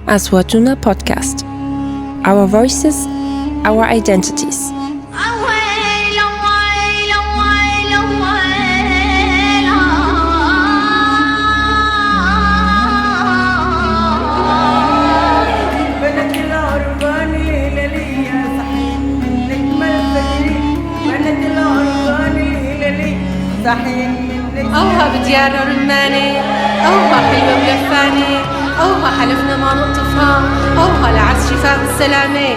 Aswatuna Podcast. Our voices, our identities. أوها بديار رناني، أوها حلوة ملفاني، أوها حلفنا ما نقطفها، أوها لعز شفاء بالسلامة.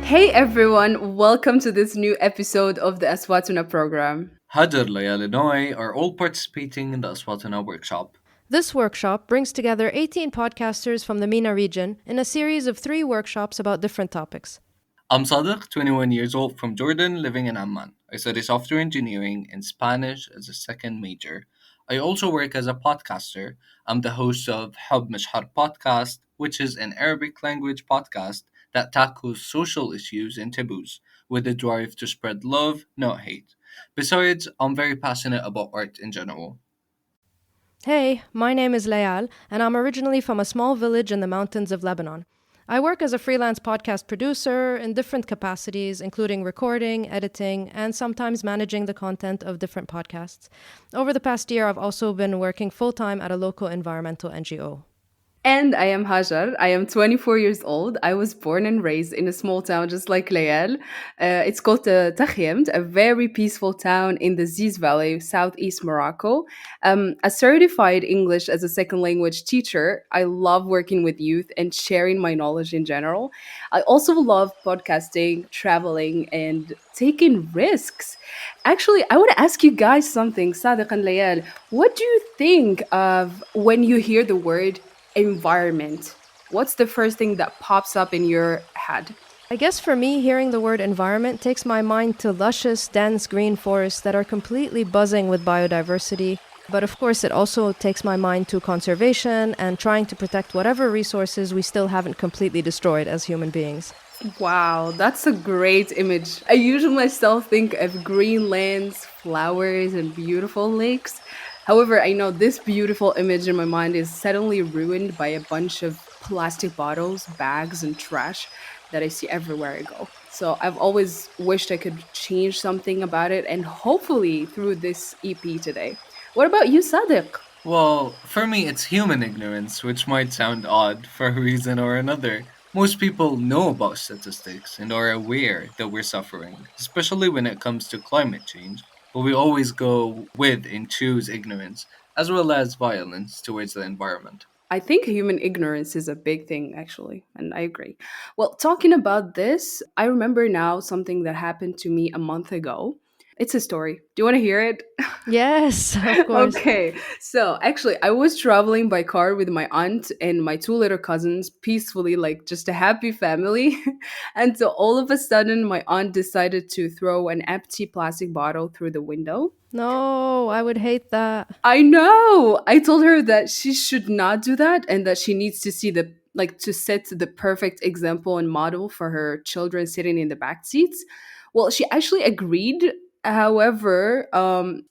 Hey everyone, welcome to this new episode of the Aswatuna program. Hajar, Layal, Noi are all participating in the Aswatana workshop. This workshop brings together 18 podcasters from the MENA region in a series of 3 workshops about different topics. I'm Sadiq, 21 years old from Jordan, living in Amman. I study software engineering and Spanish as a second major. I also work as a podcaster. I'm the host of Hub Mashhar podcast, which is an Arabic language podcast that tackles social issues and taboos with the drive to spread love, not hate. Besides, I'm very passionate about art in general. Hey, my name is Layal, and I'm originally from a small village in the mountains of Lebanon. I work as a freelance podcast producer in different capacities, including recording, editing, and sometimes managing the content of different podcasts. Over the past year, I've also been working full-time at a local environmental NGO. And I am Hajar. I am 24 years old. I was born and raised in a small town just like Layal. It's called Takhimt, a very peaceful town in the Ziz Valley, southeast Morocco. A certified English as a second language teacher, I love working with youth and sharing my knowledge in general. I also love podcasting, traveling, and taking risks. Actually, I want to ask you guys something, Sadiq and Layal. What do you think of when you hear the word environment? What's the first thing that pops up in your head? I guess for me, hearing the word environment takes my mind to luscious, dense green forests that are completely buzzing with biodiversity. But of course, it also takes my mind to conservation and trying to protect whatever resources we still haven't completely destroyed as human beings. Wow, that's a great image. I usually myself think of green lands, flowers, and beautiful lakes. However, I know this beautiful image in my mind is suddenly ruined by a bunch of plastic bottles, bags, and trash that I see everywhere I go. So I've always wished I could change something about it, and hopefully through this EP today. What about you, Sadiq? Well, for me, it's human ignorance, which might sound odd for a reason or another. Most people know about statistics and are aware that we're suffering, especially when it comes to climate change, but we always go with and choose ignorance, as well as violence towards the environment. I think human ignorance is a big thing, actually, and I agree. Well, talking about this, I remember now something that happened to me a month ago. It's a story. Do you want to hear it? Yes, of course. Okay, so actually, I was traveling by car with my aunt and my two little cousins peacefully, like just a happy family. And so all of a sudden, my aunt decided to throw an empty plastic bottle through the window. No, I would hate that. I know. I told her that she should not do that and that she needs to see the like to set the perfect example and model for her children sitting in the back seats. Well, she actually agreed. However,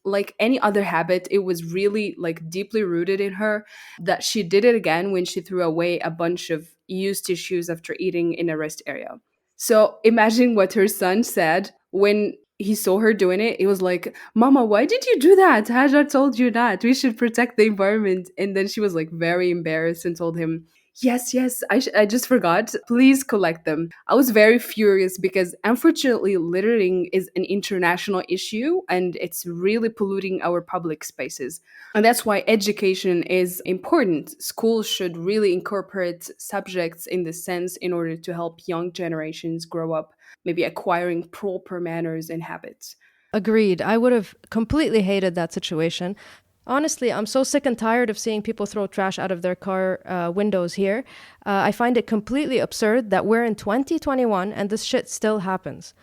like any other habit, it was really like deeply rooted in her that she did it again when she threw away a bunch of used tissues after eating in a rest area. So imagine what her son said when he saw her doing it. He was like, Mama, why did you do that? Hajar told you that. We should protect the environment. And then she was like very embarrassed and told him, Yes, yes, I just forgot. Please collect them. I was very furious because unfortunately, littering is an international issue and it's really polluting our public spaces. And that's why education is important. Schools should really incorporate subjects in this sense in order to help young generations grow up, maybe acquiring proper manners and habits. Agreed. I would have completely hated that situation. Honestly, I'm so sick and tired of seeing people throw trash out of their car windows here. I find it completely absurd that we're in 2021 and this shit still happens.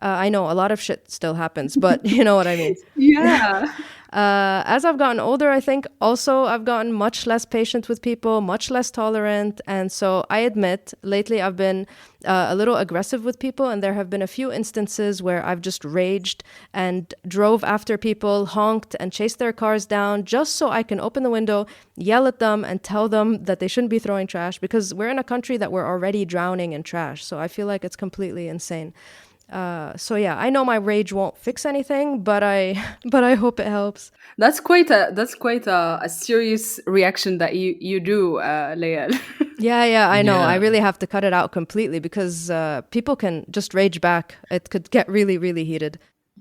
I know a lot of shit still happens, but you know what I mean. Yeah. As I've gotten older, I think also I've gotten much less patient with people, much less tolerant. And so I admit lately I've been a little aggressive with people. And there have been a few instances where I've just raged and drove after people, honked and chased their cars down just so I can open the window, yell at them and tell them that they shouldn't be throwing trash because we're in a country that we're already drowning in trash. So I feel like it's completely insane. So yeah, I know my rage won't fix anything, but I but I hope it helps. That's quite a serious reaction that you do, Layal. Yeah, I know. I Yeah. really have to cut it out completely because people can just rage back. It could get really, really heated.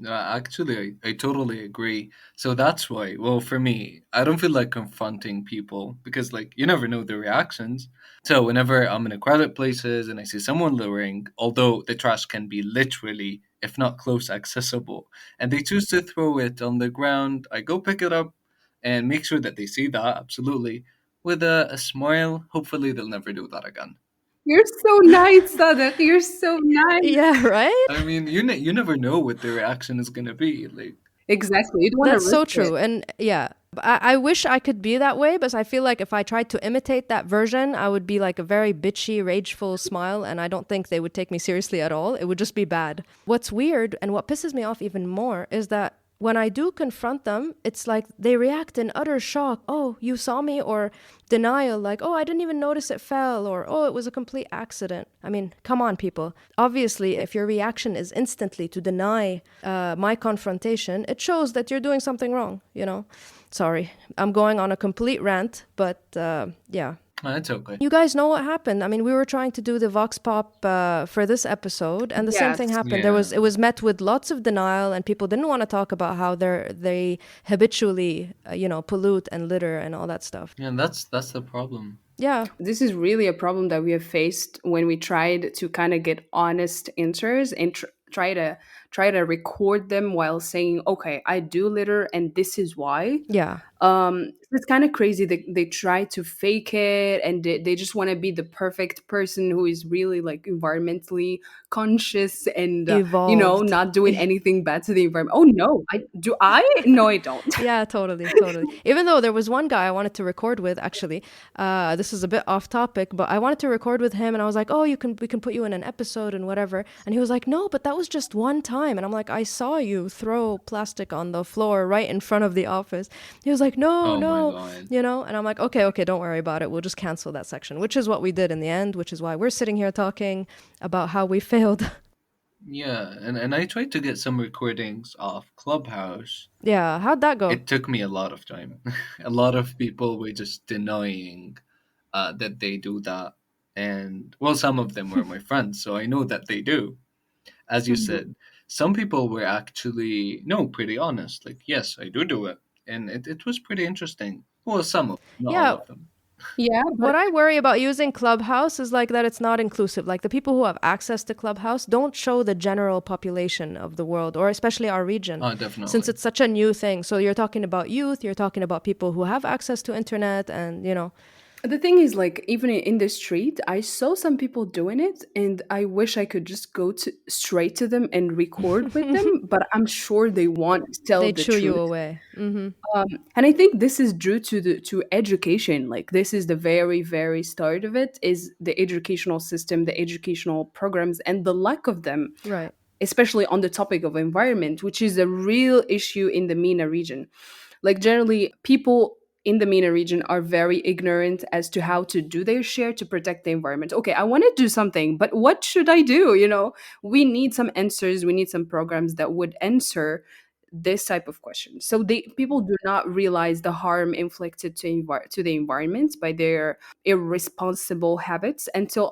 Actually, I totally agree. So that's why, well, for me, I don't feel like confronting people because, like, you never know the reactions. So whenever I'm in a crowded places and I see someone littering, although the trash can be literally, if not close, accessible, and they choose to throw it on the ground, I go pick it up and make sure that they see that, absolutely, with a smile. Hopefully, they'll never do that again. You're so nice, Sadak. You're so nice. Yeah, right? I mean, you never know what the reaction is gonna be. Like, Exactly. You don't want to That's so risk it. true. And yeah, I wish I could be that way, but I feel like if I tried to imitate that version, I would be like a very bitchy, rageful smile, and I don't think they would take me seriously at all. It would just be bad. What's weird and what pisses me off even more is that when I do confront them, it's like they react in utter shock. Oh, you saw me? Or denial, like, oh, I didn't even notice it fell, or oh, it was a complete accident. I mean, come on, people. Obviously, if your reaction is instantly to deny my confrontation, it shows that you're doing something wrong, you know? Sorry, I'm going on a complete rant, but yeah. it's okay. You guys know what happened. I mean, we were trying to do the Vox Pop for this episode, and the same thing Yes. happened. Yeah. It was met with lots of denial, and people didn't want to talk about how they habitually, pollute and litter and all that stuff. Yeah, that's the problem. Yeah, This is really a problem that we have faced when we tried to kind of get honest answers and try to record them while saying, "Okay, I do litter, and this is why." yeah, It's kind of crazy. They try to fake it, and they just want to be the perfect person who is really like environmentally conscious and evolved. not doing anything bad to the environment. Oh no, I do. I no, I don't. Yeah, totally, totally. Even though there was one guy I wanted to record with, actually, this is a bit off topic, but I wanted to record with him, and I was like, "Oh, we can put you in an episode and whatever." And he was like, "No, but that was just one time." And I'm like, "I saw you throw plastic on the floor right in front of the office." He was like, "No, Oh my no," god. and I'm like, "Okay, don't worry about it. We'll just cancel that section," which is what we did in the end, which is why we're sitting here talking about how we failed. Yeah, and I tried to get some recordings off Clubhouse. Yeah, how'd that go? It took me a lot of time. A lot of people were just denying that they do that. And, well, some of them were my friends, so I know that they do. As you said, some people were actually, no, pretty honest. Like, yes, I do it. And it was pretty interesting. Well, some of them, not all Yeah, of them. Yeah, what but I worry about using Clubhouse is like that it's not inclusive. Like the people who have access to Clubhouse don't show the general population of the world, or especially our region, Oh, since definitely. it's such a new thing. So you're talking about youth, you're talking about people who have access to internet, and the thing is, like, even in the street, I saw some people doing it, and I wish I could just go to straight to them and record with them. But I'm sure they won't tell they the chew you truth. away. And I think this is due to the to education. Like, this is the very, very start of it, is the educational system, the educational programs, and the lack of them, Right. especially on the topic of environment, which is a real issue in the MENA region. Like, generally, people in the MENA region are very ignorant as to how to do their share to protect the environment. Okay, I want to do something, but what should I do? We need some answers. We need some programs that would answer this type of question. So people do not realize the harm inflicted to the environment by their irresponsible habits until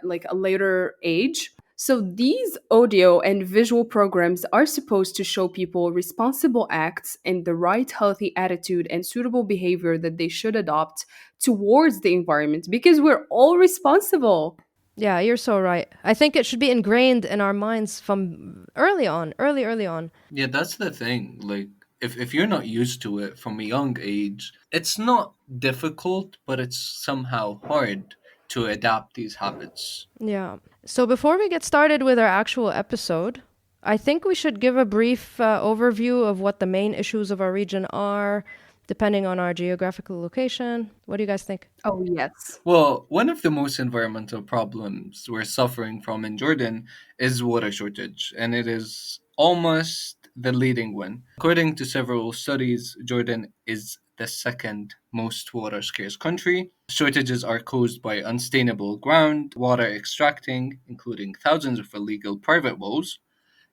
like a later age. So these audio and visual programs are supposed to show people responsible acts and the right healthy attitude and suitable behavior that they should adopt towards the environment, because we're all responsible. Yeah, you're so right. I think it should be ingrained in our minds from early on, early on. Yeah, that's the thing. Like, if you're not used to it from a young age, it's not difficult, but it's somehow hard to adapt these habits. Yeah. So before we get started with our actual episode, I think we should give a brief overview of what the main issues of our region are, depending on our geographical location. What do you guys think? Oh, yes. Well, one of the most environmental problems we're suffering from in Jordan is water shortage, and it is almost the leading one. According to several studies, Jordan is the second most water scarce country. Shortages are caused by unsustainable groundwater extracting, including thousands of illegal private wells.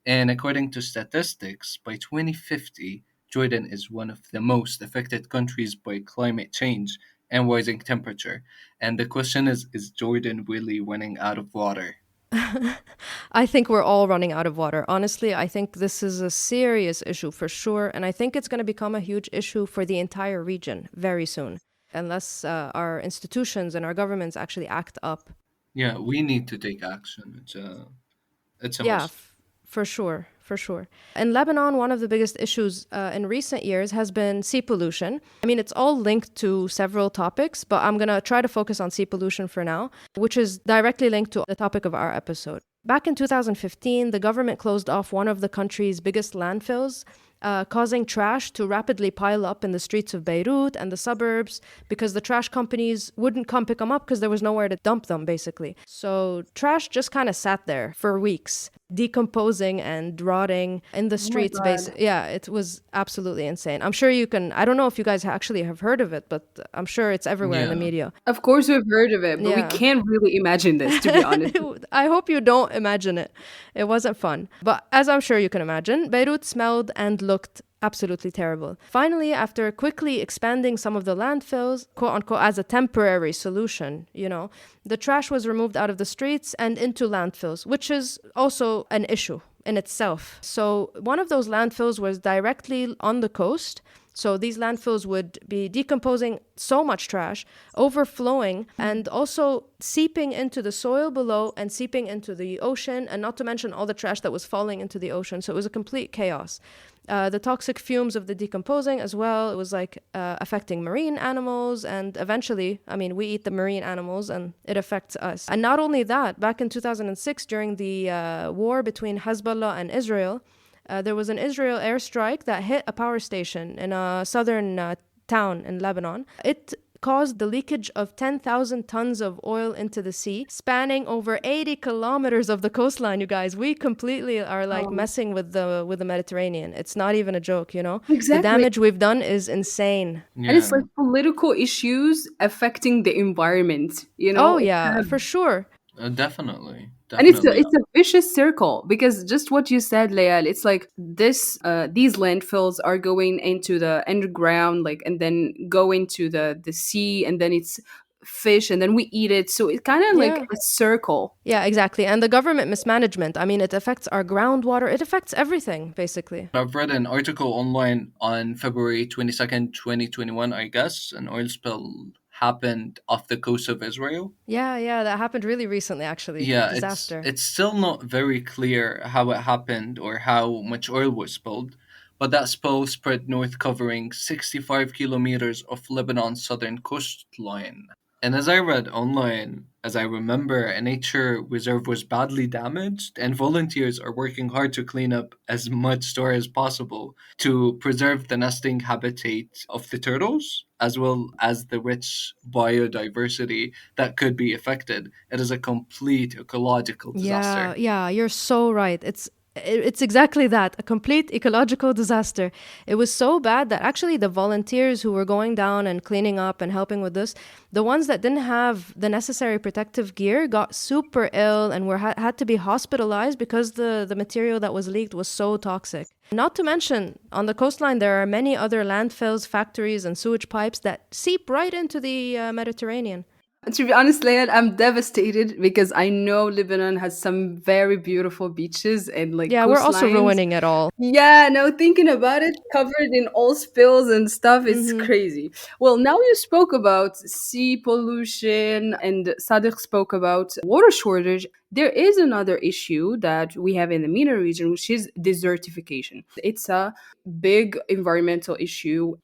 And according to statistics, by 2050, Jordan is one of the most affected countries by climate change and rising temperature. And the question is Jordan really running out of water? I think we're all running out of water. Honestly, I think this is a serious issue for sure. And I think it's going to become a huge issue for the entire region very soon, unless our institutions and our governments actually act up. Yeah, we need to take action. It's a Yeah, must. for sure, for sure. In Lebanon, one of the biggest issues in recent years has been sea pollution. I mean, it's all linked to several topics, but I'm going to try to focus on sea pollution for now, which is directly linked to the topic of our episode. Back in 2015, the government closed off one of the country's biggest landfills, causing trash to rapidly pile up in the streets of Beirut and the suburbs because the trash companies wouldn't come pick them up because there was nowhere to dump them, basically. So trash just kind of sat there for weeks, decomposing and rotting in the Oh my streets. God. Yeah, it was absolutely insane. I'm sure you can, I don't know if you guys actually have heard of it, but I'm sure it's everywhere in the Yeah. media. Of course, we've heard of it, but we Yeah. can't really imagine this, to be honest. I hope you don't imagine it. It wasn't fun. But as I'm sure you can imagine, Beirut smelled and looked absolutely terrible. Finally, after quickly expanding some of the landfills, quote unquote, as a temporary solution, the trash was removed out of the streets and into landfills, which is also an issue in itself. So one of those landfills was directly on the coast. So these landfills would be decomposing so much trash, overflowing, and also seeping into the soil below and seeping into the ocean, and not to mention all the trash that was falling into the ocean. So it was a complete chaos. The toxic fumes of the decomposing as well, it was like affecting marine animals, and eventually, I mean, we eat the marine animals and it affects us. And not only that, back in 2006, during the war between Hezbollah and Israel, there was an Israel airstrike that hit a power station in a southern town in Lebanon. It caused the leakage of 10,000 tons of oil into the sea, spanning over 80 kilometers of the coastline, you guys. We completely are like messing with the Mediterranean. It's not even a joke, The Exactly. damage we've done is insane. Yeah. And it's like political issues affecting the environment, Oh, It yeah, kind of- for sure. Definitely. and it's a, Definitely. it's a vicious circle because just what you said, Layal, it's like these landfills are going into the underground, like, and then go into the sea, and then it's fish, and then we eat it. So it's kind of like Yeah. a circle. Yeah, exactly. And the government mismanagement, I mean, it affects our groundwater. It affects everything, basically. I've read an article online on February 22nd, 2021, I guess. An oil spill happened off the coast of Israel. Yeah, that happened really recently, actually. Yeah, Disaster. it's still not very clear how it happened or how much oil was spilled, but that spill spread north, covering 65 kilometers of Lebanon's southern coastline. And as I read online, as I remember, a nature reserve was badly damaged, and volunteers are working hard to clean up as much store as possible to preserve the nesting habitat of the turtles, as well as the rich biodiversity that could be affected. It is a complete ecological disaster. Yeah, you're so right. It's exactly that, a complete ecological disaster. It was so bad that actually the volunteers who were going down and cleaning up and helping with this, the ones that didn't have the necessary protective gear got super ill and had to be hospitalized because the material that was leaked was so toxic. Not to mention, on the coastline, there are many other landfills, factories, and sewage pipes that seep right into the Mediterranean. To be honest, Layla, I'm devastated because I know Lebanon has some very beautiful beaches and like Yeah, we're also coastlines. ruining it all. Yeah, no, thinking about it, covered in all spills and stuff, it's crazy. Well, now you spoke about sea pollution and Sadiq spoke about water shortage. There is another issue that we have in the MENA region, which is desertification. It's a big environmental issue.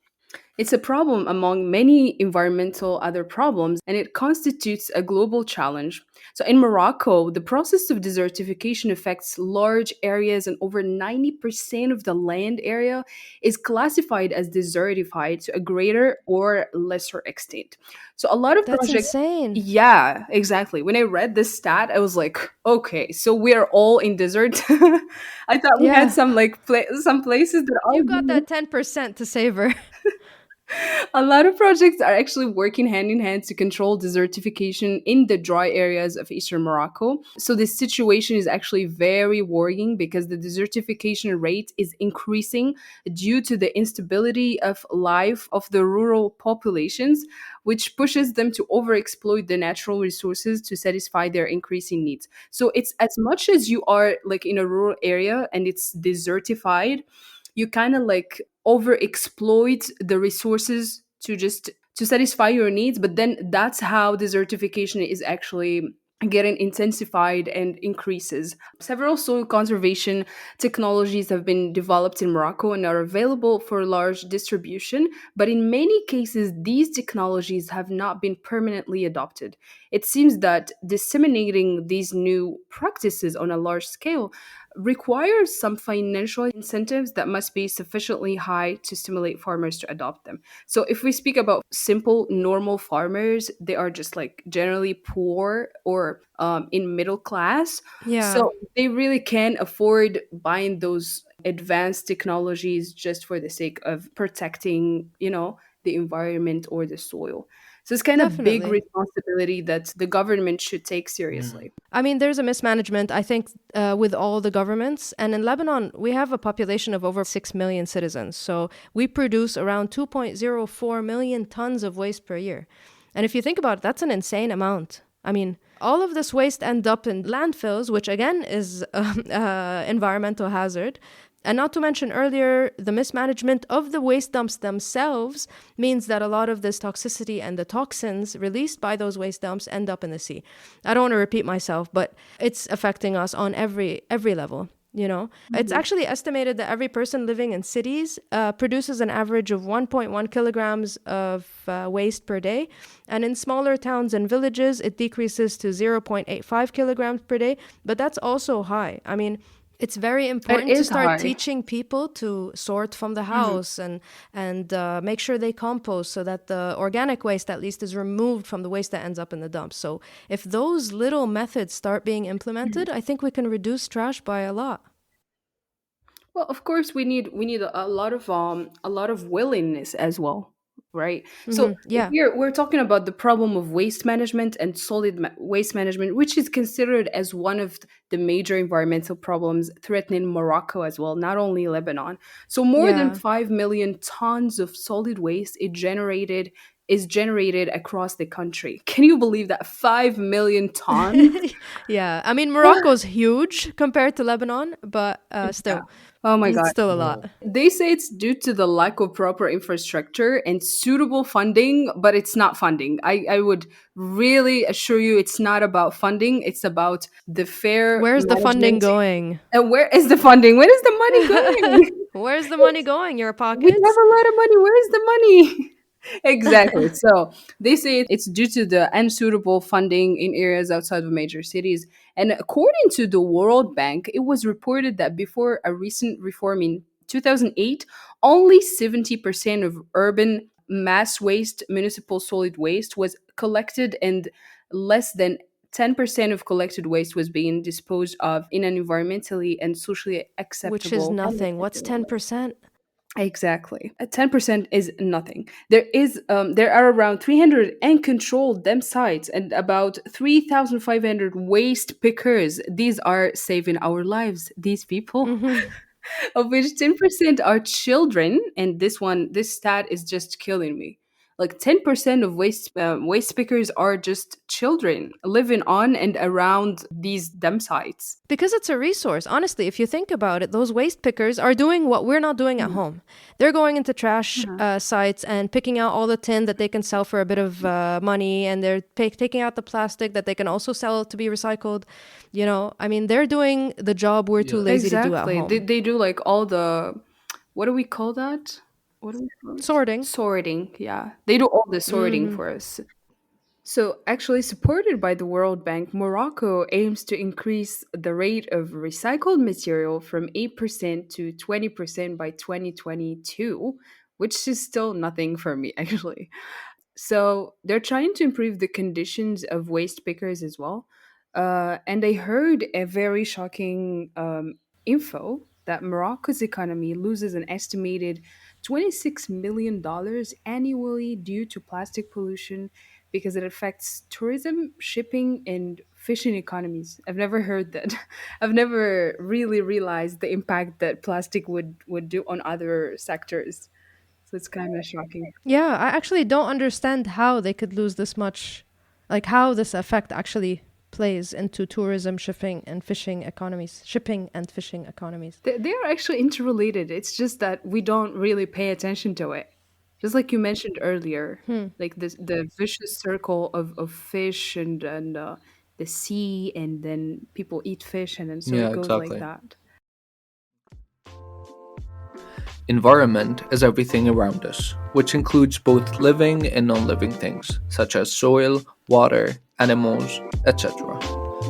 It's a problem among many environmental other problems, and it constitutes a global challenge. So, in Morocco, the process of desertification affects large areas, and over 90% of the land area is classified as desertified to a greater or lesser extent. So, a lot of That's projects. insane. Yeah, exactly. When I read this stat, I was like, okay, so we are all in desert. I thought we had Yeah. some some places that are You've got that 10% to savor. a lot of projects are actually working hand in hand to control desertification in the dry areas of eastern Morocco. So, this situation is actually very worrying because the desertification rate is increasing due to the instability of life of the rural populations, which pushes them to overexploit the natural resources to satisfy their increasing needs. So, it's as much as you are like in a rural area and it's desertified, you kind of like over exploit the resources to just to satisfy your needs, but then that's how desertification is actually getting intensified and increases. Several soil conservation technologies have been developed in Morocco and are available for large distribution, but in many cases these technologies have not been permanently adopted. It seems that disseminating these new practices on a large scale requires some financial incentives that must be sufficiently high to stimulate farmers to adopt them. So, if we speak about simple, normal farmers, they are just like generally poor or in middle class. Yeah, So, they really can't afford buying those advanced technologies just for the sake of protecting, the environment or the soil. So, it's kind of big definitely. responsibility that the government should take Mm. seriously. I mean, there's a mismanagement, I think, with all the governments. And in Lebanon, we have a population of over 6 million citizens. So we produce around 2.04 million tons of waste per year. And if you think about it, that's an insane amount. I mean, all of this waste end up in landfills, which again is environmental hazard. And not to mention earlier, the mismanagement of the waste dumps themselves means that a lot of this toxicity and the toxins released by those waste dumps end up in the sea. I don't want to repeat myself, but it's affecting us on every level. It's actually estimated that every person living in cities produces an average of 1.1 kilograms of waste per day. And in smaller towns and villages, it decreases to 0.85 kilograms per day. But that's also high. I mean, it's very It important to is start high. teaching people to sort from the Mhm. house and make sure they compost so that the organic waste at least is removed from the waste that ends up in the dumps. So if those little methods start being implemented, I think we can reduce trash by a lot. Well, of course, we need a lot of willingness as well, right? So Yeah, we're talking about the problem of waste management and waste management, which is considered as one of the major environmental problems threatening Morocco as well, not only Lebanon. So more than yeah. 5 million tons of solid waste is generated across the country. Can you believe that 5 million tons? Yeah, I mean, Morocco's huge compared to Lebanon, but Yeah. still, Oh my it's God. still a Wow. lot. They say it's due to the lack of proper infrastructure and suitable funding, but it's not funding. I would really assure you it's not about funding, it's about the fair Where's the funding management. going? And where is the funding? Where is the money going? Where's the money going? Your We have pockets? a lot of money. Where is the money? Exactly. So they say it's due to the unsuitable funding in areas outside of major cities. And according to the World Bank, it was reported that before a recent reform in 2008, only 70% of urban mass waste, municipal solid waste, was collected, and less than 10% of collected waste was being disposed of in an environmentally and socially Which is acceptable and nothing. What's effective way. 10%? Exactly. 10% is nothing. There are around 300 uncontrolled dump sites and about 3,500 waste pickers. These are saving our lives, these people, of which 10% are children. And this stat is just killing me. Like 10% of waste pickers are just children living on and around these dump sites. Because it's a resource. Honestly, if you think about it, those waste pickers are doing what we're not doing at Mhm. home. They're going into trash Mhm. sites and picking out all the tin that they can sell for a bit of money, and they're taking out the plastic that they can also sell to be recycled. I mean, they're doing the job we're too Yeah. lazy to do at Exactly. They, home. they do like all the, what do we call that? what do we call it? Sorting. Sorting. Yeah, they do all the sorting Hmm. for us. So, actually, supported by the World Bank, Morocco aims to increase the rate of recycled material from 8% to 20% by 2022, which is still nothing for me, actually. So they're trying to improve the conditions of waste pickers as well. And I heard a very shocking info that Morocco's economy loses an estimated $26 million annually due to plastic pollution because it affects tourism, shipping, and fishing economies. I've never heard that. I've never really realized the impact that plastic would do on other sectors. So it's kind of shocking. Yeah, I actually don't understand how they could lose this much, like how this effect actually plays into tourism, shipping and fishing economies. They are actually interrelated. It's just that we don't really pay attention to it. Just like you mentioned earlier, Hmm. like this the vicious circle of fish and the sea, and then people eat fish, and then so Yeah, it goes like exactly. that. Environment is everything around us, which includes both living and non living things, such as soil, water, animals, etc.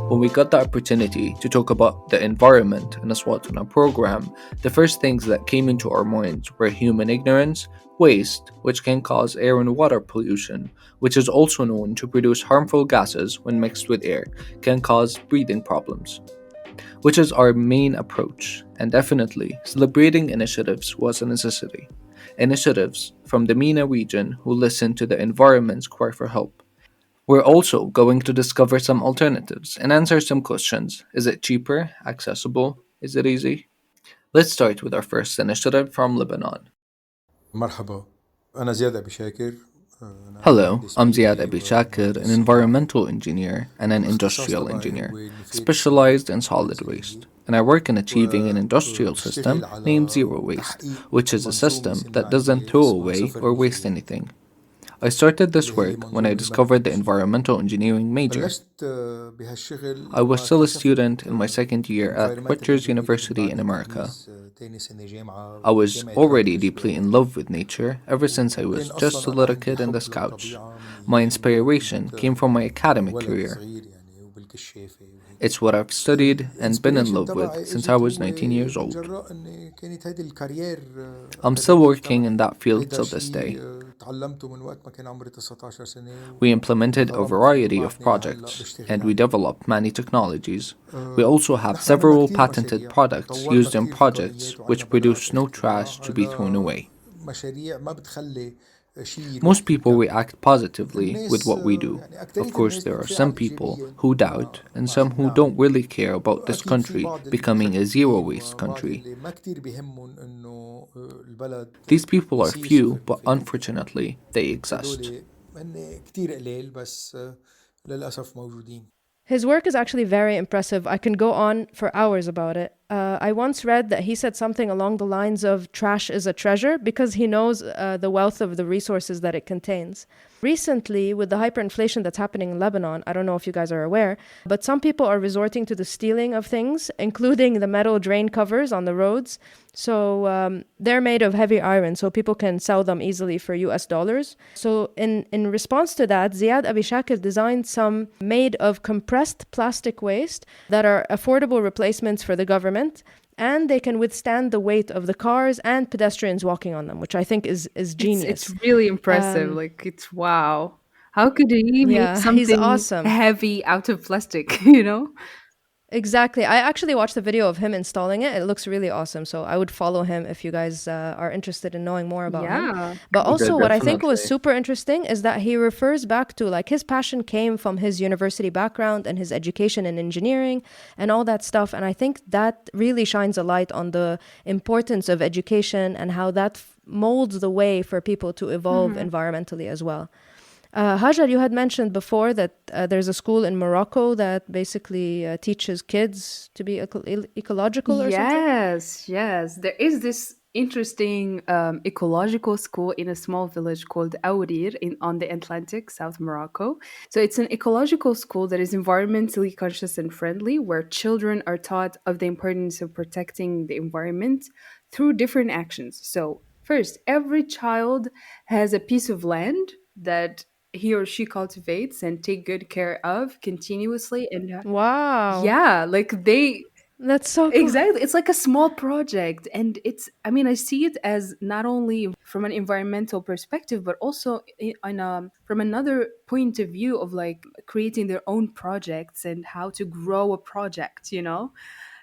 When we got the opportunity to talk about the environment in a Swatuna program, the first things that came into our minds were human ignorance, waste, which can cause air and water pollution, which is also known to produce harmful gases when mixed with air, can cause breathing problems, which is our main approach, and definitely celebrating initiatives was a necessity. Initiatives from the MENA region who listen to the environment's cry for help. We're also going to discover some alternatives and answer some questions. Is it cheaper? Accessible? Is it easy? Let's start with our first initiative from Lebanon. مرحبا، أنا زياد أبي شاكر. أنا Hello, مهندس I'm Ziad بيئي Abi Shakir, an ومهندس صناعي. environmental engineer and an والاختصاص industrial تبعي engineer, هو نفاذ specialized in القوانين solid التنزيلية، waste. And I work in achieving an industrial وبشتغل system named على Zero Waste, تحقيق which is a منظومة system that doesn't صناعية throw اسمها away صفر or waste نزيل، anything. I started this اللي هي work when I منظومة المركز discovered the الأسود. environmental engineering major. بلشت بهالشغل I was still a واكتشفت student in my second year at environmental Rutgers engineering University in بعد America. تمييز تاني سنة جامعة I was بجامعة already راتجرز deeply in love with nature ever since I was وكان just a أصلا أنا little عندي kid in the حب scouts. للطبيعة من My أيام inspiration كنت came from my academic ولد career. صغير يعني وبالكشافة وهيك. It's what I've studied and been in الانسبيريشن love with تبعي since I اجت was هو 19 years من old. جراء اني كانت هيدي الكارير I'm still اكاديميك working in تبعي، that field وهيدا till this شيء day. تعلمته من وقت ما كان عمري 19 سنة We implemented a وانغرمت فيه variety of وبعدني لهلا projects بشتغل and we عليه. developed many technologies. We also have نحن عملنا several كتير patented مشاريع products وطورنا used in كتير projects تقنيات وعنا which براءة produce no اختراع trash to be thrown على away. مشاريع ما بتخلي شيء يروح Most people بالجو. react positively with الناس what we do. يعني Of أكترية course, الناس there are some بتتفاعل people إيجابيا who doubt مع and شو some who بنعمل. don't really care about this أكيد في country بعض becoming a zero المشككين waste وبعض country. اللي ما كتير بيهمهم إنه البلد These people are يصير صفر few, but نفايات. unfortunately, they exist. هدول هن كتير قليل بس للأسف موجودين. His work is actually very impressive. I can go on for hours about it. I once read that he said something along the lines of trash is a treasure because he knows the wealth of the resources that it contains. Recently, with the hyperinflation that's happening in Lebanon, I don't know if you guys are aware, but some people are resorting to the stealing of things, including the metal drain covers on the roads. So they're made of heavy iron, so people can sell them easily for US dollars. So in response to that, Ziad Abi Shakir designed some made of compressed plastic waste that are affordable replacements for the government, and they can withstand the weight of the cars and pedestrians walking on them, which I think is genius. It's really impressive. Like it's wow. How could he make Yeah, he's something awesome. heavy out of plastic? You know? Exactly. I actually watched the video of him installing it. It looks really awesome. So I would follow him if you guys are interested in knowing more about him. Yeah. But also, what I think was Definitely. super interesting is that he refers back to like his passion came from his university background and his education in engineering and all that stuff. And I think that really shines a light on the importance of education and how that molds the way for people to evolve environmentally as well. Hajar, you had mentioned before that there's a school in Morocco that basically teaches kids to be ecological or something. Yes. There is this interesting ecological school in a small village called Awrir on the Atlantic, South Morocco. So it's an ecological school that is environmentally conscious and friendly, where children are taught of the importance of protecting the environment through different actions. So First, every child has a piece of land that he or she cultivates and take good care of continuously. And Wow. yeah, like they That's so cool. exactly. It's like a small project. And I mean, I see it as not only from an environmental perspective, but also from another point of view of like creating their own projects and how to grow a project, you know?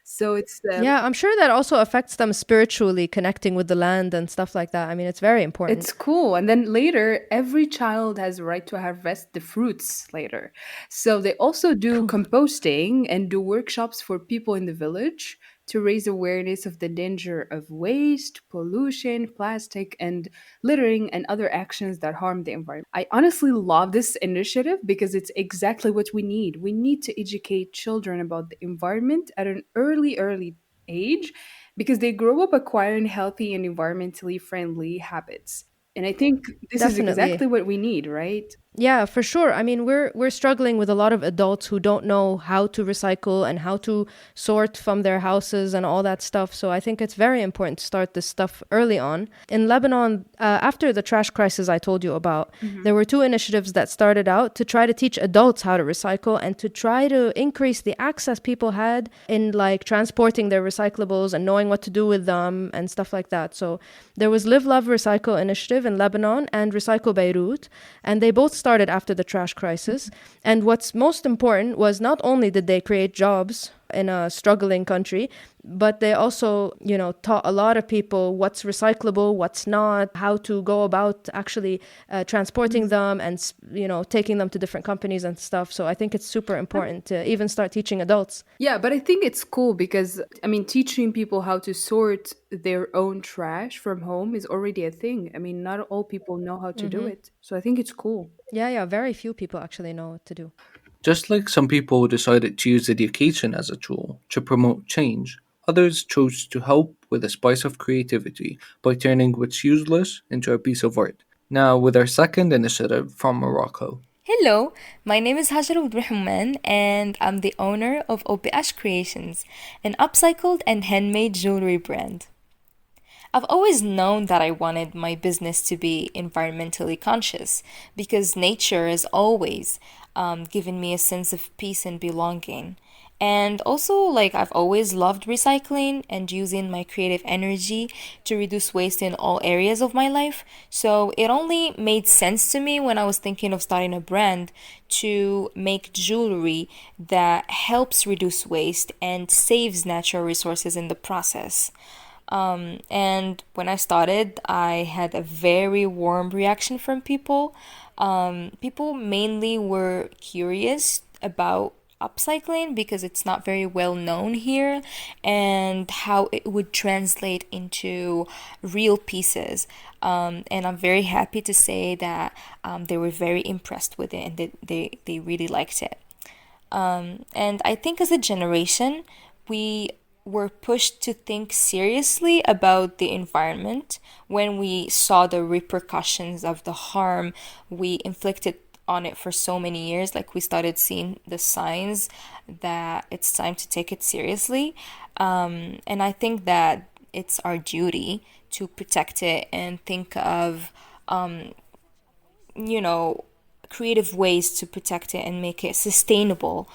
So it's Yeah, I'm sure that also affects them spiritually, connecting with the land and stuff like that. I mean, it's very important. It's cool. And then later, every child has a right to harvest the fruits later. So they also do Cool. composting and do workshops for people in the village to raise awareness of the danger of waste, pollution, plastic, and littering and other actions that harm the environment. I honestly love this initiative because it's exactly what we need. We need to educate children about the environment at an early age because they grow up acquiring healthy and environmentally friendly habits. And I think this is Definitely. exactly what we need, right? Yeah, for sure. I mean, we're struggling with a lot of adults who don't know how to recycle and how to sort from their houses and all that stuff. So I think it's very important to start this stuff early on. In Lebanon, after the trash crisis I told you about, there were two initiatives that started out to try to teach adults how to recycle and to try to increase the access people had in like transporting their recyclables and knowing what to do with them and stuff like that. So there was Live, Love, Recycle initiative in Lebanon and Recycle Beirut, and they both started after the trash crisis. And what's most important was not only did they create jobs in a struggling country, but they also, taught a lot of people what's recyclable, what's not, how to go about actually transporting them and, taking them to different companies and stuff. So I think it's super important to even start teaching adults. Yeah, but I think it's cool because, I mean, teaching people how to sort their own trash from home is already a thing. I mean, not all people know how to do it. So I think it's cool. Yeah, very few people actually know what to do. Just like some people decided to use education as a tool to promote change, others chose to help with a spice of creativity by turning what's useless into a piece of art. Now, with our second initiative from Morocco. Hello, my name is Hajar Abdurrahman and I'm the owner of OPH Creations, an upcycled and handmade jewelry brand. I've always known that I wanted my business to be environmentally conscious because nature has always given me a sense of peace and belonging. And also, like, I've always loved recycling and using my creative energy to reduce waste in all areas of my life. So it only made sense to me when I was thinking of starting a brand to make jewelry that helps reduce waste and saves natural resources in the process. And when I started, I had a very warm reaction from people. People mainly were curious about upcycling because it's not very well known here and how it would translate into real pieces. And I'm very happy to say that they were very impressed with it and they really liked it. And I think as a generation, we were pushed to think seriously about the environment when we saw the repercussions of the harm we inflicted on it for so many years. Like, we started seeing the signs that it's time to take it seriously. And I think that it's our duty to protect it and think of, you know, creative ways to protect it and make it sustainable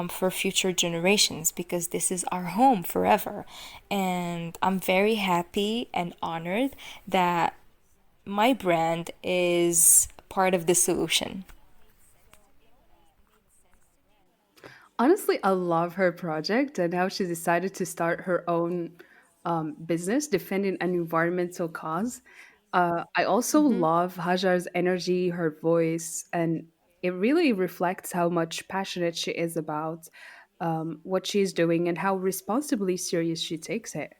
for future generations because this is our home forever. And I'm very happy and honored that my brand is part of the solution. Honestly, I love her project and how she decided to start her own business defending an environmental cause. I also love Hajar's energy, her voice, and it really reflects how much passionate she is about what she's doing and how responsibly serious she takes it.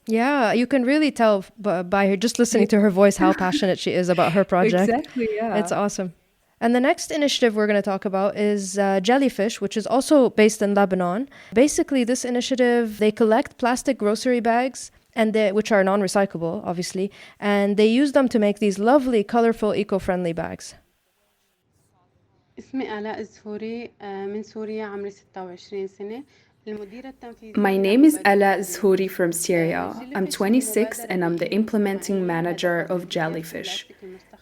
Yeah, you can really tell by her just listening to her voice how passionate she is about her project. Exactly, It's yeah. awesome. And the next initiative we're going to talk about is Jellyfish, which is also based in Lebanon. Basically, this initiative, they collect plastic grocery bags which are non-recyclable, obviously, and they use them to make these lovely, colorful, eco-friendly bags. اسمي آلاء الزهوري من سوريا عمري 26 سنة My name is Ella Zhouri from Syria. I'm 26 and I'm the implementing manager of Jellyfish.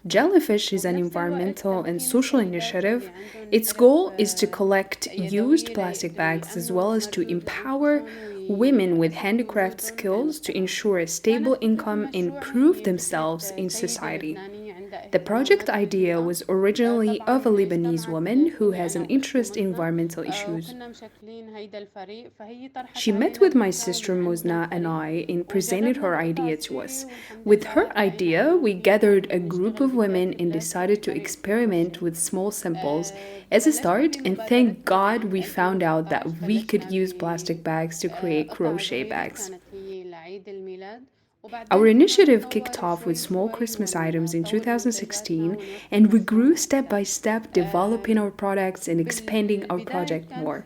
Jellyfish is an environmental and social initiative. Its goal is to collect used plastic bags as well as to empower women with handicraft skills to ensure a stable income and prove themselves in society. The project idea was originally of a Lebanese woman who has an interest in environmental issues. She met with my sister Mosna and I and presented her idea to us. With her idea, we gathered a group of women and decided to experiment with small samples as a start, and thank God we found out that we could use plastic bags to create crochet bags. Our initiative kicked off with small Christmas items in 2016, and we grew step by step, developing our products and expanding our project more.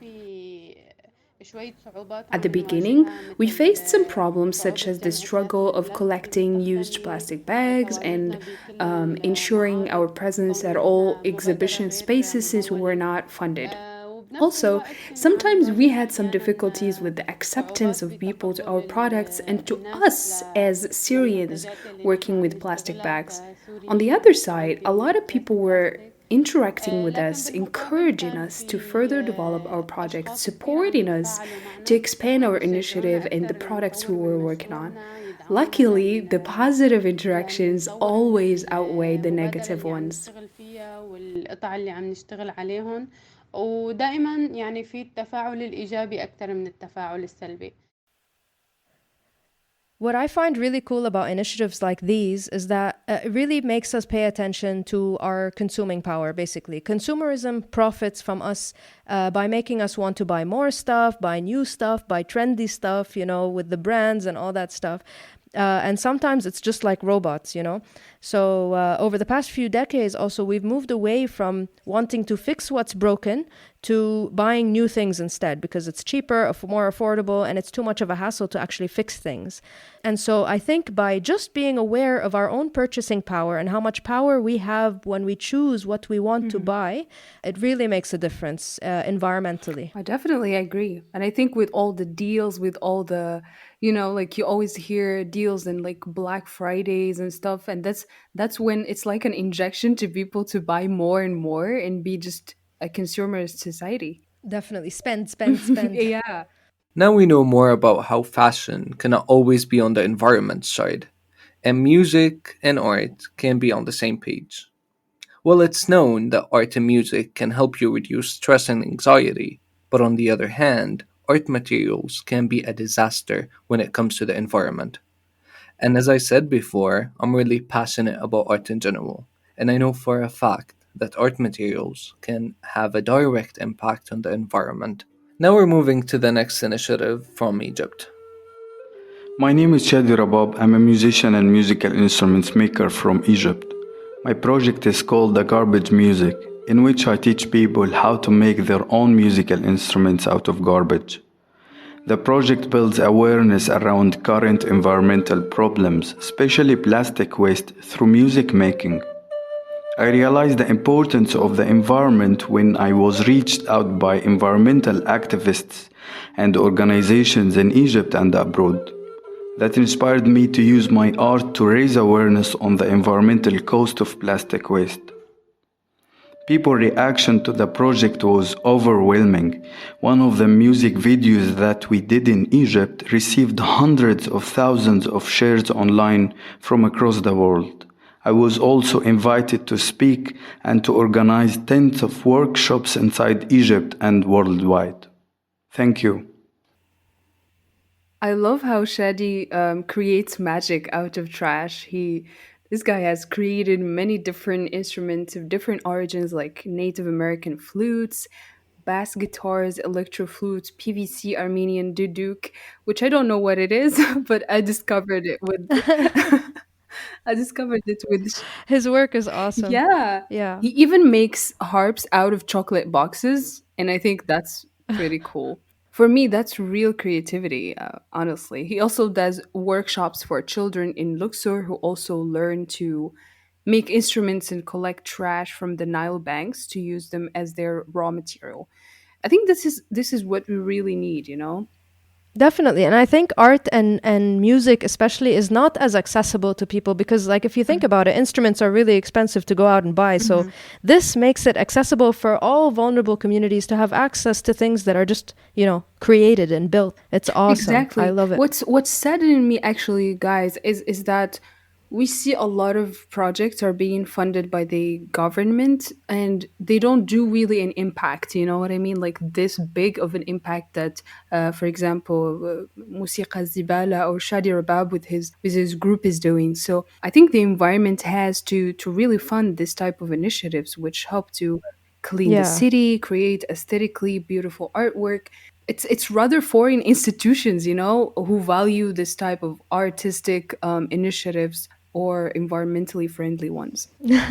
At the beginning, we faced some problems such as the struggle of collecting used plastic bags and ensuring our presence at all exhibition spaces since we were not funded. Also, sometimes we had some difficulties with the acceptance of people to our products and to us as Syrians working with plastic bags. On the other side, a lot of people were interacting with us, encouraging us to further develop our project, supporting us to expand our initiative and the products we were working on. Luckily, the positive interactions always outweigh the negative ones. والقطع اللي عم نشتغل عليهم ودائما يعني في التفاعل الإيجابي أكثر من التفاعل السلبي. What I find really cool about initiatives like these is that it really makes us pay attention to our consuming power, basically. Consumerism profits from us by making us want to buy more stuff, buy new stuff, buy trendy stuff, with the brands and all that stuff. And sometimes it's just like robots. So over the past few decades, also, we've moved away from wanting to fix what's broken to buying new things instead because it's cheaper, more affordable, and it's too much of a hassle to actually fix things. And so I think by just being aware of our own purchasing power and how much power we have when we choose what we want to buy, it really makes a difference environmentally. I definitely agree. And I think with all the deals, with all the, like you always hear deals and like Black Fridays and stuff. And that's when it's like an injection to people to buy more and more and be just a consumerist society. Definitely. Spend, spend, spend. Yeah. Now we know more about how fashion cannot always be on the environment side, and music and art can be on the same page. Well, it's known that art and music can help you reduce stress and anxiety, but on the other hand, art materials can be a disaster when it comes to the environment. And as I said before, I'm really passionate about art in general, and I know for a fact that art materials can have a direct impact on the environment. Now we're moving to the next initiative from Egypt. My name is Shadi Rabab. I'm a musician and musical instruments maker from Egypt. My project is called The Garbage Music, in which I teach people how to make their own musical instruments out of garbage. The project builds awareness around current environmental problems, especially plastic waste, through music making. I realized the importance of the environment when I was reached out by environmental activists and organizations in Egypt and abroad. That inspired me to use my art to raise awareness on the environmental cost of plastic waste. People's reaction to the project was overwhelming. One of the music videos that we did in Egypt received hundreds of thousands of shares online from across the world. I was also invited to speak and to organize tens of workshops inside Egypt and worldwide. Thank you. I love how Shadi creates magic out of trash. This guy has created many different instruments of different origins, like Native American flutes, bass guitars, electro flutes, PVC Armenian duduk, which I don't know what it is, but I discovered it with. I discovered it with. His work is awesome. Yeah, Yeah. he even makes harps out of chocolate boxes, and I think that's pretty cool. For me, that's real creativity, honestly. He also does workshops for children in Luxor who also learn to make instruments and collect trash from the Nile banks to use them as their raw material. I think this is what we really need, you know. Definitely. And I think art and music especially is not as accessible to people because, like, if you think about it, instruments are really expensive to go out and buy. So this makes it accessible for all vulnerable communities to have access to things that are just, created and built. It's awesome. Exactly. I love it. What's saddening me actually, guys, is that we see a lot of projects are being funded by the government and they don't do really an impact, you know what I mean? Like this big of an impact that, for example, Musiqa Zibala or Shadi Rabab with his group is doing. So I think the environment has to really fund this type of initiatives, which help to clean the Yeah. city, create aesthetically beautiful artwork. It's rather foreign institutions, you know, who value this type of artistic initiatives or environmentally friendly ones.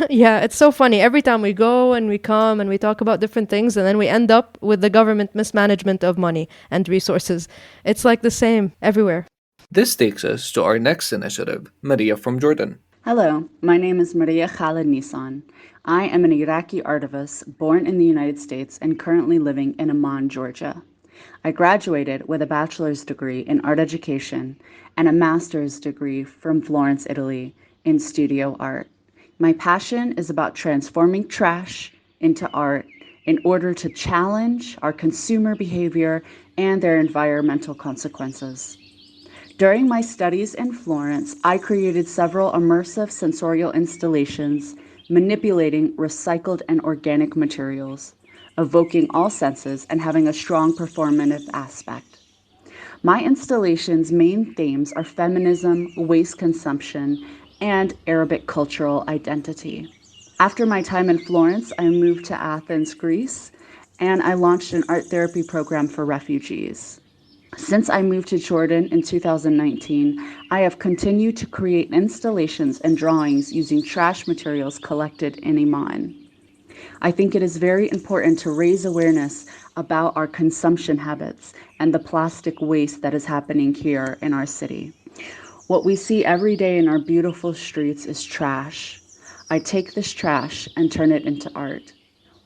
Yeah, it's so funny. Every time we go and we come and we talk about different things, and then we end up with the government mismanagement of money and resources. It's like the same everywhere. This takes us to our next initiative, Maria from Jordan. Hello, my name is Maria Khaled Nisan. I am an Iraqi artivist born in the United States and currently living in Amman, Georgia. I graduated with a bachelor's degree in art education and a master's degree from Florence, Italy, in studio art. My passion is about transforming trash into art in order to challenge our consumer behavior and their environmental consequences. During my studies in Florence, I created several immersive sensorial installations manipulating recycled and organic materials, evoking all senses and having a strong performative aspect. My installation's main themes are feminism, waste consumption, and Arabic cultural identity. After my time in Florence, I moved to Athens, Greece, and I launched an art therapy program for refugees. Since I moved to Jordan in 2019, I have continued to create installations and drawings using trash materials collected in Iman. I think it is very important to raise awareness about our consumption habits and the plastic waste that is happening here in our city. What we see every day in our beautiful streets is trash. I take this trash and turn it into art.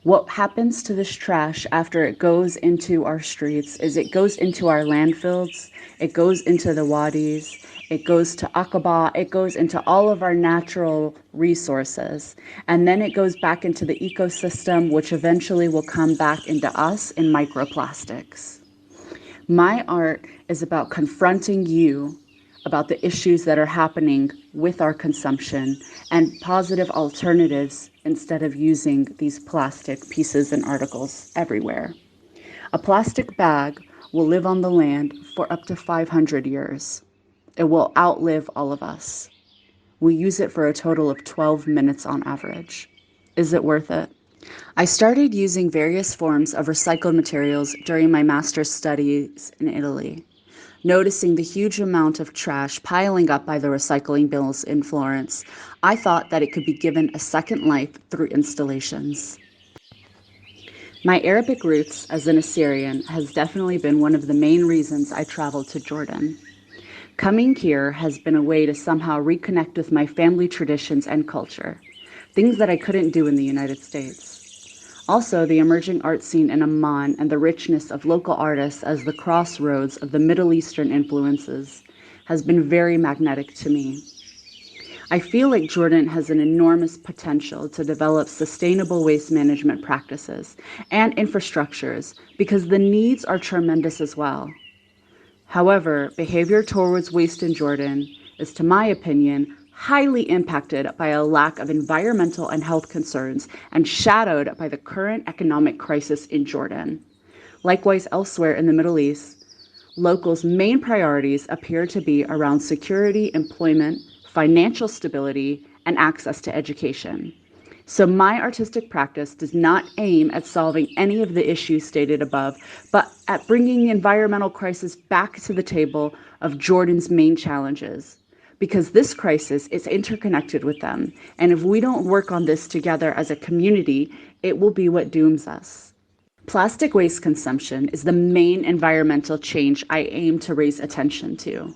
What happens to this trash after it goes into our streets is it goes into our landfills, it goes into the wadis, it goes to Aqaba, it goes into all of our natural resources, and then it goes back into the ecosystem, which eventually will come back into us in microplastics. My art is about confronting you about the issues that are happening with our consumption and positive alternatives instead of using these plastic pieces and articles everywhere. A plastic bag will live on the land for up to 500 years. It will outlive all of us. We use it for a total of 12 minutes on average. Is it worth it? I started using various forms of recycled materials during my master's studies in Italy. Noticing the huge amount of trash piling up by the recycling bills in Florence, I thought that it could be given a second life through installations. My Arabic roots as an Assyrian has definitely been one of the main reasons I traveled to Jordan. Coming here has been a way to somehow reconnect with my family traditions and culture, things that I couldn't do in the United States. Also, the emerging art scene in Amman and the richness of local artists as the crossroads of the Middle Eastern influences has been very magnetic to me. I feel like Jordan has an enormous potential to develop sustainable waste management practices and infrastructures because the needs are tremendous as well. However, behavior towards waste in Jordan is, to my opinion, highly impacted by a lack of environmental and health concerns and shadowed by the current economic crisis in Jordan. Likewise, elsewhere in the Middle East, locals' main priorities appear to be around security, employment, financial stability, and access to education. So my artistic practice does not aim at solving any of the issues stated above, but at bringing the environmental crisis back to the table of Jordan's main challenges. Because this crisis is interconnected with them, and if we don't work on this together as a community, it will be what dooms us. Plastic waste consumption is the main environmental change I aim to raise attention to.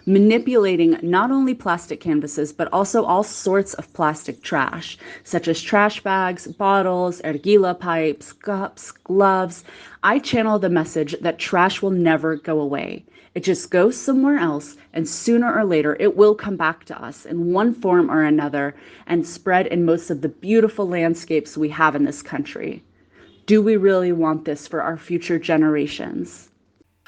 manipulating not only plastic canvases, but also all sorts of plastic trash, such as trash bags, bottles, ergila pipes, cups, gloves. I channel the message that trash will never go away. It just goes somewhere else, and sooner or later it will come back to us in one form or another and spread in most of the beautiful landscapes we have in this country. Do we really want this for our future generations?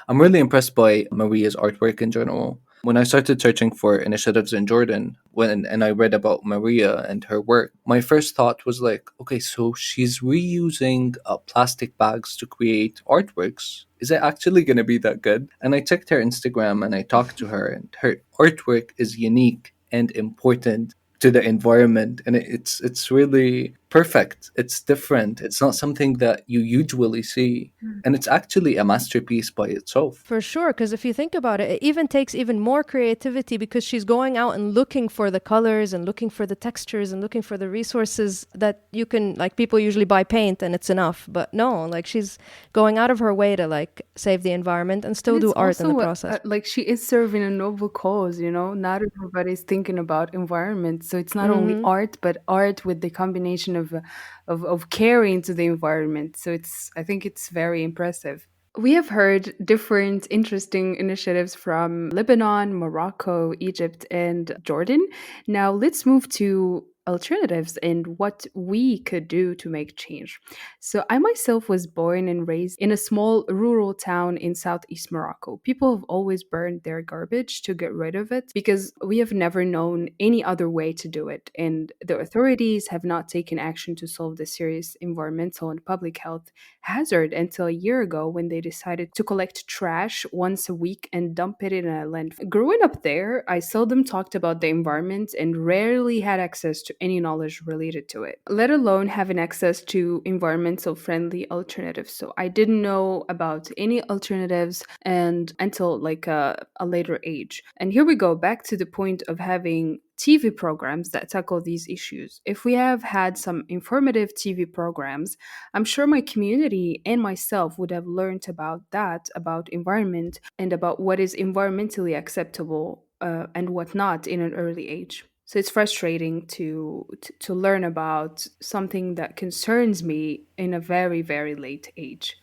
I'm really impressed by Maria's artwork in general. When I started searching for initiatives in Jordan, and I read about Maria and her work, my first thought was like, okay, so she's reusing plastic bags to create artworks. Is it actually going to be that good? And I checked her Instagram and I talked to her, and her artwork is unique and important to the environment, and it's really perfect. It's different. It's not something that you usually see, and it's actually a masterpiece by itself. For sure, because if you think about it, it even takes even more creativity because she's going out and looking for the colors and looking for the textures and looking for the resources that you can, like, people usually buy paint and it's enough. But no, like, she's going out of her way to, like, save the environment and still And do it's art in the also process. like she is serving a noble cause, you know. Not everybody's thinking about environment, so it's not only art, but art with the combination of caring to the environment. So I think it's very impressive. We have heard different interesting initiatives from Lebanon, Morocco, Egypt, and Jordan. Now let's move to alternatives and what we could do to make change. So, I myself was born and raised in a small rural town in southeast Morocco. People have always burned their garbage to get rid of it because we have never known any other way to do it. And the authorities have not taken action to solve the serious environmental and public health hazard until a year ago when they decided to collect trash once a week and dump it in a landfill. Growing up there, I seldom talked about the environment and rarely had access to any knowledge related to it, let alone having access to environmental friendly alternatives. So I didn't know about any alternatives and until like a later age. And here we go back to the point of having TV programs that tackle these issues. If we have had some informative TV programs, I'm sure my community and myself would have learned about that, about environment, and about what is environmentally acceptable and what not in an early age. So it's frustrating to learn about something that concerns me in a very, very late age.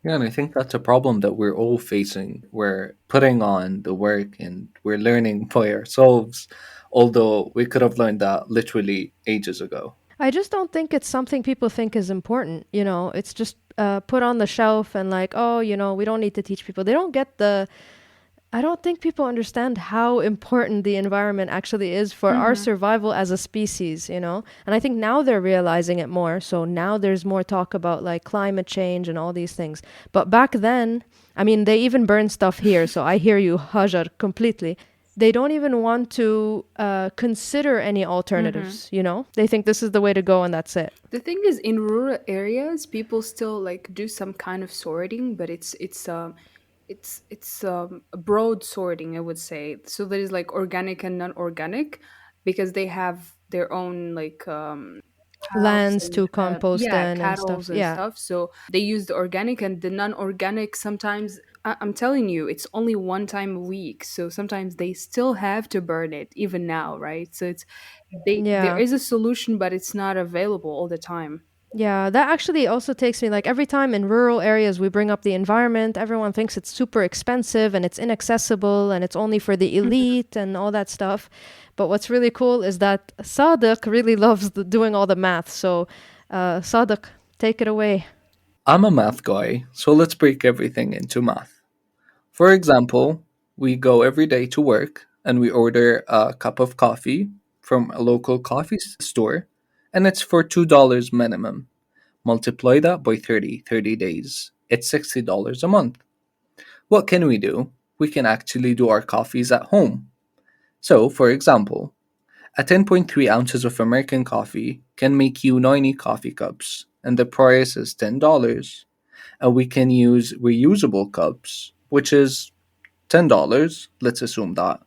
Yeah, and I think that's a problem that we're all facing. We're putting on the work and we're learning by ourselves, although we could have learned that literally ages ago. I just don't think it's something people think is important. You know, it's just put on the shelf and like, oh, you know, we don't need to teach people. They don't get the I don't think people understand how important the environment actually is for our survival as a species, you know? And I think now they're realizing it more. So now there's more talk about like climate change and all these things. But back then, I mean, they even burn stuff here. So I hear you, Hajar, completely. They don't even want to consider any alternatives, you know? They think this is the way to go and that's it. The thing is, in rural areas, people still like do some kind of sorting, but it's a broad sorting, I would say. So there is like organic and non-organic because they have their own like cows Lands and to compost yeah, in and cattle stuff. and Yeah. stuff. So they use the organic and the non-organic. Sometimes I'm telling you, it's only one time a week. So sometimes they still have to burn it even now, right? So it's there Yeah. is a solution, but it's not available all the time. Yeah, that actually also takes me like every time in rural areas we bring up the environment, everyone thinks it's super expensive and it's inaccessible and it's only for the elite and all that stuff. But what's really cool is that Sadiq really loves doing all the math. So, Sadiq, take it away. I'm a math guy, so let's break everything into math. For example, we go every day to work and we order a cup of coffee from a local coffee store, and it's for $2 minimum. Multiply that by 30 days. It's $60 a month. What can we do? We can actually do our coffees at home. So, for example, a 10.3 ounces of American coffee can make you 90 coffee cups, and the price is $10. And we can use reusable cups, which is $10. Let's assume that.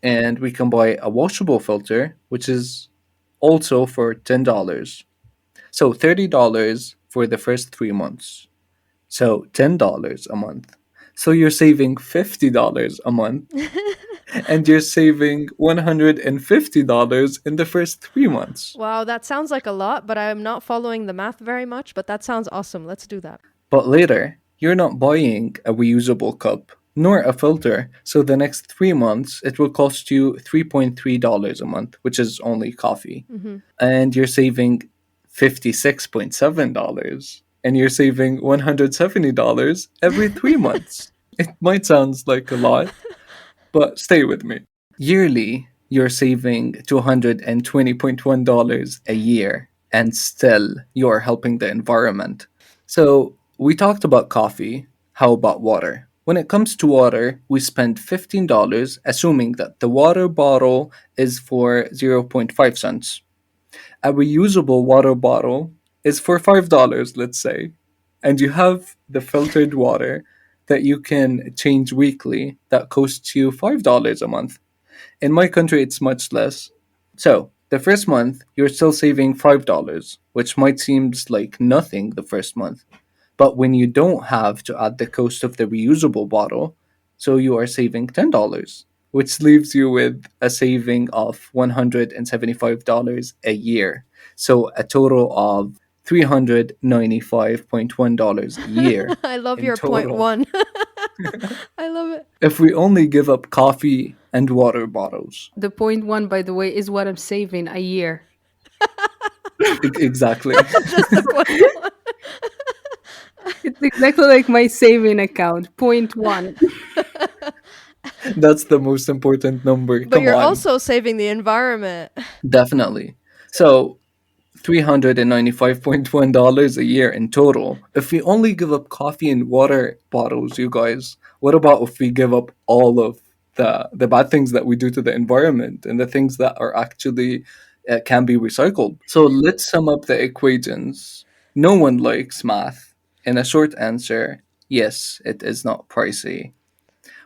And we can buy a washable filter, which is also for $10. So $30 for the first 3 months. So $10 a month. So you're saving $50 a month, and you're saving $150 in the first 3 months. Wow, that sounds like a lot, but I'm not following the math very much, but that sounds awesome. Let's do that. But later, you're not buying a reusable cup nor a filter, so the next 3 months it will cost you $3.3 a month, which is only coffee. And you're saving $56.7, and you're saving $170 every 3 months. It might sound like a lot, but stay with me. Yearly, you're saving $220.1 a year, and still you're helping the environment. So, we talked about coffee. How about water? When it comes to water, we spend $15, assuming that the water bottle is for zero point 0.5 cents. A reusable water bottle is for $5, let's say, and you have the filtered water that you can change weekly that costs you $5 a month. In my country, it's much less. So, the first month, you're still saving $5, which might seem like nothing the first month. But when you don't have to add the cost of the reusable bottle, so you are saving $10, which leaves you with a saving of $175 a year. So a total of $395.1 a year I love in your point total. one. I love it. If we only give up coffee and water bottles. The point one, by the way, is what I'm saving a year. Exactly. Just the point one. It's exactly like my saving account. Point one. That's the most important number. But Come you're on. also saving the environment. Definitely. So $395.1 a year in total. If we only give up coffee and water bottles, you guys, what about if we give up all of the bad things that we do to the environment and the things that are actually can be recycled? So let's sum up the equations. No one likes math. In a short answer, yes, it is not pricey.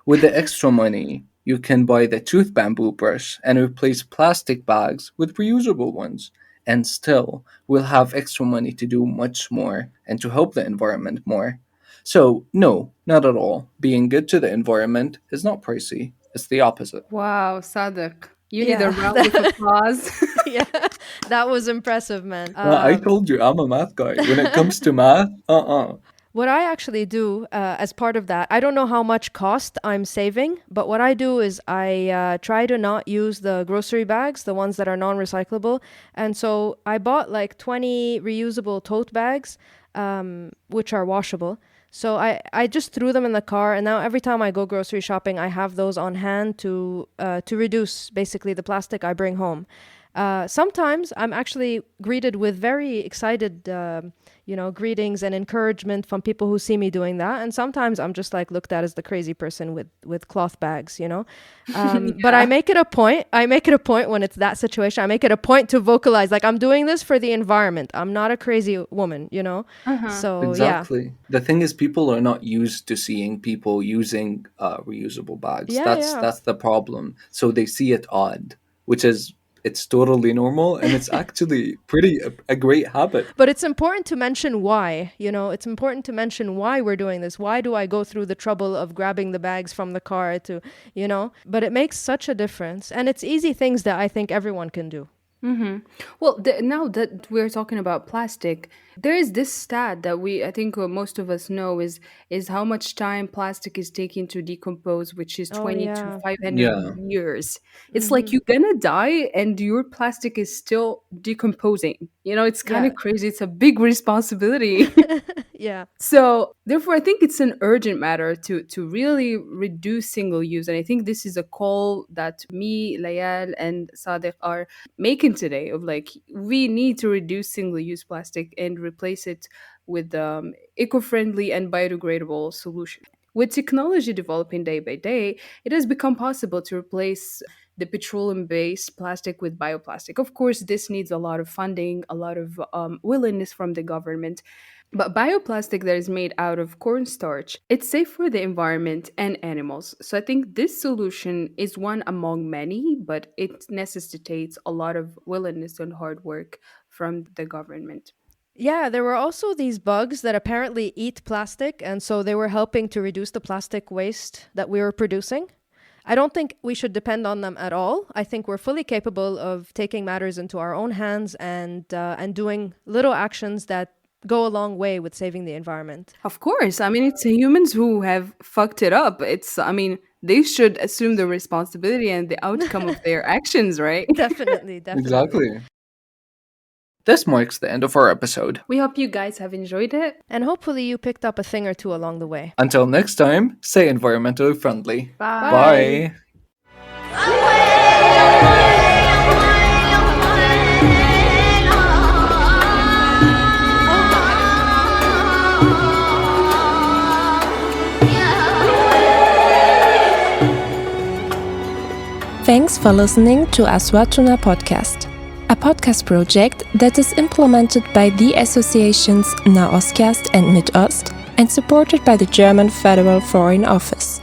With the extra money, you can buy the tooth bamboo brush and replace plastic bags with reusable ones. And still, we'll have extra money to do much more and to help the environment more. So, no, not at all. Being good to the environment is not pricey, it's the opposite. Wow, Sadiq. You need Yeah, a round of applause. Yeah, that was impressive, man. I told you, I'm a math guy. When it comes to math, What I actually do as part of that, I don't know how much cost I'm saving, but what I do is I try to not use the grocery bags, the ones that are non-recyclable. And so I bought like 20 reusable tote bags, which are washable. So I just threw them in the car, and now every time I go grocery shopping, I have those on hand to reduce basically the plastic I bring home. Sometimes I'm actually greeted with very excited, greetings and encouragement from people who see me doing that. And sometimes I'm just like looked at as the crazy person with cloth bags. But I make it a point. I make it a point when it's that situation. I make it a point to vocalize, like, I'm doing this for the environment. I'm not a crazy woman. So, exactly. The thing is, people are not used to seeing people using reusable bags. Yeah, that's yeah. that's the problem. So they see it odd, which is it's totally normal, and it's actually pretty a great habit. But it's important to mention why, it's important to mention why we're doing this. Why do I go through the trouble of grabbing the bags from the car but it makes such a difference. And it's easy things that I think everyone can do. Well, now that we're talking about plastic, there is this stat that I think most of us know is how much time plastic is taking to decompose, which is Oh, 20 yeah. to 500 Yeah. years. It's like you're gonna die and your plastic is still decomposing. It's kind Yeah. of crazy. It's a big responsibility. Yeah. So, therefore, I think it's an urgent matter to really reduce single use. And I think this is a call that me, Layal, and Sadiq are making today of like, we need to reduce single use plastic and replace it with eco friendly and biodegradable solution. With technology developing day by day, it has become possible to replace the petroleum based plastic with bioplastic. Of course, this needs a lot of funding, a lot of willingness from the government. But bioplastic that is made out of cornstarch, it's safe for the environment and animals. So I think this solution is one among many, but it necessitates a lot of willingness and hard work from the government. Yeah, there were also these bugs that apparently eat plastic, and so they were helping to reduce the plastic waste that we were producing. I don't think we should depend on them at all. I think we're fully capable of taking matters into our own hands and doing little actions that go a long way with saving the environment. Of course. I mean, it's humans who have fucked it up. They should assume the responsibility and the outcome of their actions, right? Definitely. Exactly. This marks the end of our episode. We hope you guys have enjoyed it. And hopefully you picked up a thing or two along the way. Until next time, stay environmentally friendly. Bye. Bye. Thanks for listening to Aswatuna Podcast, a podcast project that is implemented by the associations Nahostcast and Midost and supported by the German Federal Foreign Office.